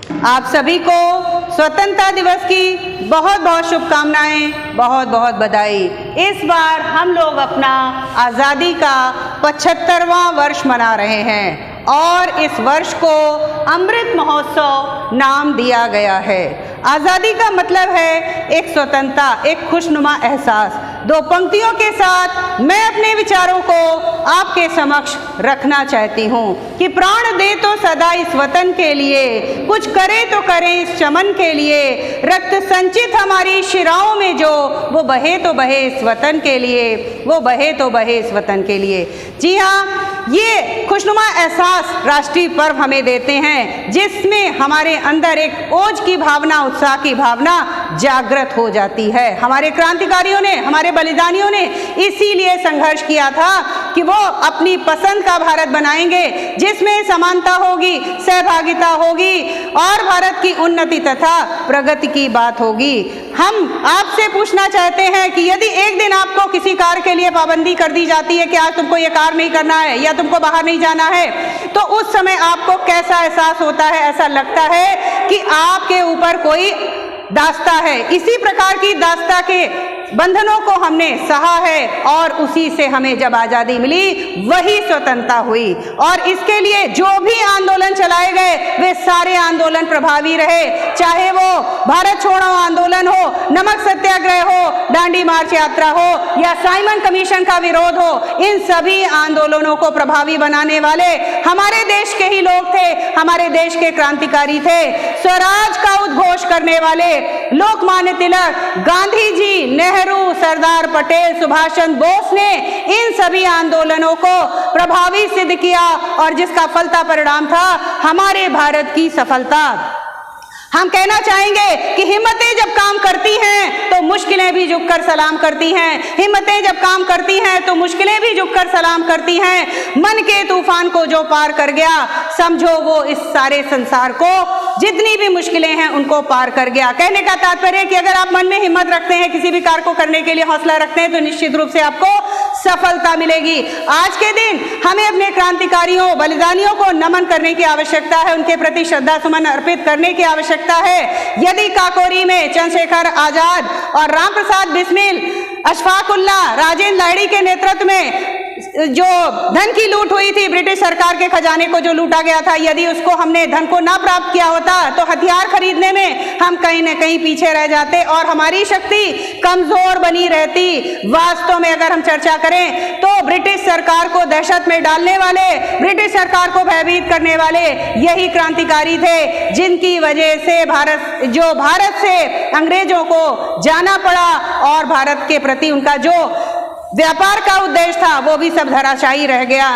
आप सभी को स्वतंत्रता दिवस की बहुत बहुत शुभकामनाएं, बहुत बहुत बधाई। इस बार हम लोग अपना आज़ादी का 75वां वर्ष मना रहे हैं और इस वर्ष को अमृत महोत्सव नाम दिया गया है। आज़ादी का मतलब है एक स्वतंत्रता, एक खुशनुमा एहसास। दो पंक्तियों के साथ मैं अपने विचारों को आपके समक्ष रखना चाहती हूँ कि प्राण दे तो सदा इस वतन के लिए, कुछ करे तो करें इस चमन के लिए, रक्त संचित हमारी शिराओं में जो, वो बहे तो बहे इस वतन के लिए, वो बहे तो बहे इस वतन के लिए। जी हाँ, ये खुशनुमा एहसास राष्ट्रीय पर्व हमें देते हैं जिसमें हमारे अंदर एक ओज की भावना, उत्साह की भावना जागृत हो जाती है। हमारे क्रांतिकारियों ने, हमारे बलिदानियों ने इसीलिए संघर्ष किया था कि वो अपनी पसंद का भारत बनाएंगे जिसमें समानता होगी, सहभागिता होगी और भारत की उन्नति तथा प्रगति की बात होगी। हम आपसे पूछना चाहते हैं कि यदि एक दिन आपको किसी कार्य के लिए पाबंदी कर दी जाती है कि आज तुमको ये कार्य नहीं करना है या तुमको बाहर नहीं जाना है, तो उस समय आपको कैसा एहसास होता है? ऐसा लगता है कि आपके ऊपर कोई दास्ता है। इसी प्रकार की दास्ता के बंधनों को हमने सहा है और उसी से हमें जब आज़ादी मिली वही स्वतंत्रता हुई। और इसके लिए जो भी आंदोलन चलाए गए वे सारे आंदोलन प्रभावी रहे, चाहे वो भारत छोड़ो आंदोलन हो, नमक सत्याग्रह हो, दांडी मार्च यात्रा हो या साइमन कमीशन का विरोध हो। इन सभी आंदोलनों को प्रभावी बनाने वाले हमारे देश के ही लोग थे, हमारे देश के क्रांतिकारी थे। स्वराज का उद्घोष करने वाले लोकमान्य तिलक, गांधी जी, नेहरू, सरदार पटेल, सुभाष चंद्र बोस ने इन सभी आंदोलनों को प्रभावी सिद्ध किया और जिसका फलता परिणाम था हमारे भारत की सफलता। हम कहना चाहेंगे कि हिम्मतें जब काम करती हैं तो मुश्किलें भी झुककर सलाम करती हैं। हिम्मतें जब काम करती हैं तो मुश्किलें भी झुककर सलाम करती हैं। मन के तूफान को जो पार कर गया, समझो वो इस सारे संसार को, जितनी भी मुश्किलें हैं उनको पार कर गया। कहने का तात्पर्य कि अगर आप मन में हिम्मत रखते हैं, किसी भी कार्य को करने के लिए हौसला रखते हैं, तो निश्चित रूप से आपको सफलता मिलेगी। आज के दिन हमें अपने क्रांतिकारियों, बलिदानियों को नमन करने की आवश्यकता है, उनके प्रति श्रद्धा सुमन अर्पित करने की आवश्यकता है। यदि काकोरी में चंद्रशेखर आजाद और राम प्रसाद बिस्मिल, अशफाक उल्लाह, राजेंद्र लाहिड़ी के नेतृत्व में जो धन की लूट हुई थी, ब्रिटिश सरकार के खजाने को जो लूटा गया था, यदि उसको हमने धन को ना प्राप्त किया होता तो हथियार खरीदने में हम कहीं न कहीं पीछे रह जाते और हमारी शक्ति कमजोर बनी रहती। वास्तव में अगर हम चर्चा करें तो ब्रिटिश सरकार को दहशत में डालने वाले, ब्रिटिश सरकार को भयभीत करने वाले यही क्रांतिकारी थे जिनकी वजह से भारत से अंग्रेजों को जाना पड़ा और भारत के प्रति उनका जो व्यापार का उद्देश्य था वो भी सब धराशायी रह गया।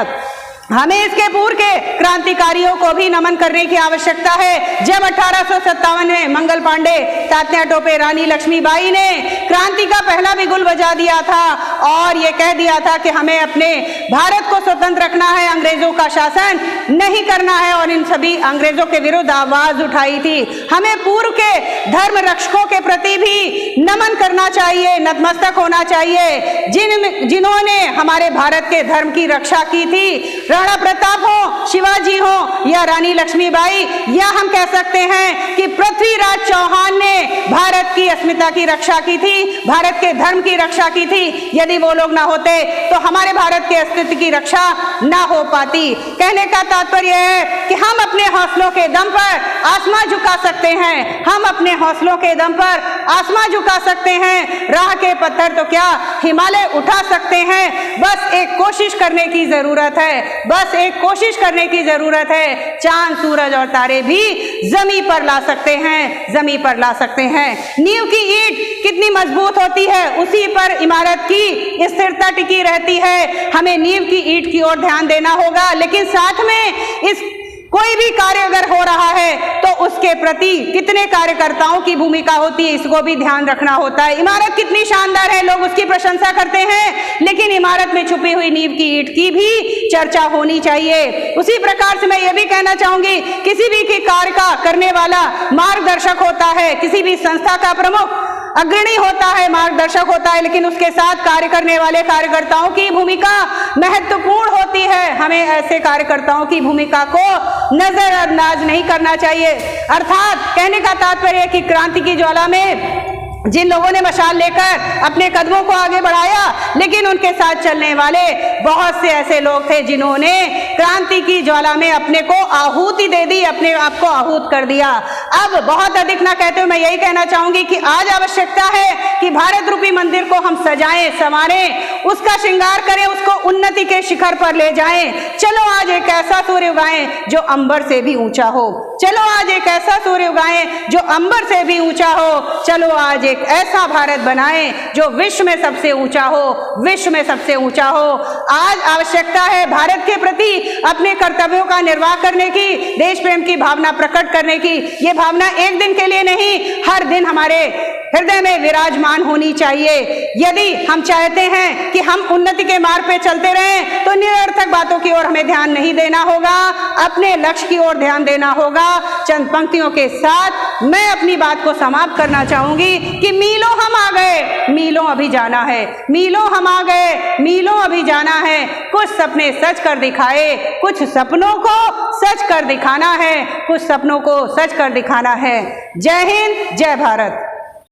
हमें इसके पूर्व के क्रांतिकारियों को भी नमन करने की आवश्यकता है। जब 1857 में मंगल पांडे, तात्या टोपे, रानी लक्ष्मीबाई ने क्रांति का पहला बिगुल बजा दिया था और ये कह दिया था कि हमें अपने भारत को स्वतंत्र रखना है, अंग्रेजों का शासन नहीं करना है, और इन सभी अंग्रेजों के विरुद्ध आवाज उठाई थी। हमें पूर्व के धर्म रक्षकों के प्रति भी नमन करना चाहिए, नतमस्तक होना चाहिए, जिन्होंने हमारे भारत के धर्म की रक्षा की थी। राणा प्रताप हो, शिवाजी हो या रानी लक्ष्मीबाई, या हम कह सकते हैं कि पृथ्वीराज चौहान ने भारत की अस्मिता की रक्षा की थी, भारत के धर्म की रक्षा की थी। यदि वो लोग ना होते तो हमारे भारत के अस्तित्व की रक्षा ना हो पाती। कहने का तात्पर्य है कि हम अपने हौसलों के दम पर आसमां झुका सकते हैं, हम अपने हौसलों के दम पर आसमां झुका सकते हैं। राह के पत्थर तो क्या हिमालय उठा सकते हैं। बस एक कोशिश करने की जरूरत है, बस एक कोशिश करने की जरूरत है। चांद, सूरज और तारे भी जमीन पर ला सकते हैं, जमीन पर ला सकते हैं। नींव की ईंट कितनी मजबूत होती है, उसी पर इमारत की स्थिरता टिकी रहती है। हमें नींव की ईंट की ओर ध्यान देना होगा, लेकिन साथ में इस कोई भी कार्य अगर हो रहा है तो उसके प्रति कितने कार्यकर्ताओं की भूमिका होती है, इसको भी ध्यान रखना होता है। इमारत कितनी शानदार है, लोग उसकी प्रशंसा करते हैं, लेकिन इमारत में छुपी हुई नींव की ईंट की भी चर्चा होनी चाहिए। उसी प्रकार से मैं ये भी कहना चाहूंगी, किसी भी कार्य का करने वाला मार्गदर्शक होता है, किसी भी संस्था का प्रमुख अग्रणी होता है, मार्गदर्शक होता है, लेकिन उसके साथ कार्य करने वाले कार्यकर्ताओं की भूमिका महत्वपूर्ण होती है। हमें ऐसे कार्यकर्ताओं की भूमिका को नजरअंदाज नहीं करना चाहिए। अर्थात कहने का तात्पर्य है कि क्रांति की ज्वाला में जिन लोगों ने मशाल लेकर अपने कदमों को आगे बढ़ाया, लेकिन उनके साथ चलने वाले बहुत से ऐसे लोग थे जिन्होंने क्रांति की ज्वाला में अपने को आहुति दे दी, अपने आप को आहूत कर दिया। अब बहुत अधिक ना कहते हुए मैं यही कहना चाहूंगी कि आज आवश्यकता है कि भारत रूपी मंदिर को हम सजाएं, संवारें, उसका श्रृंगार करें, उसको उन्नति के शिखर पर ले जाएं। चलो आज एक ऐसा सूर्य उगाएं जो अंबर से भी ऊंचा हो। चलो आज एक ऐसा सूर्य उगाएं जो अंबर से भी ऊंचा हो। चलो आज एक ऐसा भारत बनाएं जो विश्व में सबसे ऊंचा हो, विश्व में सबसे ऊंचा हो। आज आवश्यकता है भारत के प्रति अपने कर्तव्यों का निर्वाह करने की, देश प्रेम की भावना प्रकट करने की। ये भावना एक दिन के लिए नहीं, हर दिन हमारे हृदय में विराजमान होनी चाहिए। यदि हम चाहते हैं कि हम उन्नति के मार्ग पे चलते रहें तो निरर्थक बातों की ओर हमें ध्यान नहीं देना होगा, अपने लक्ष्य की ओर ध्यान देना होगा। चंद पंक्तियों के साथ मैं अपनी बात को समाप्त करना चाहूंगी कि मीलों हम आ गए, मीलों अभी जाना है। मीलों हम आ गए, मीलों अभी जाना है। कुछ सपने सच कर दिखाए, कुछ सपनों को सच कर दिखाना है, कुछ सपनों को सच कर दिखाना है। जय हिंद, जय भारत।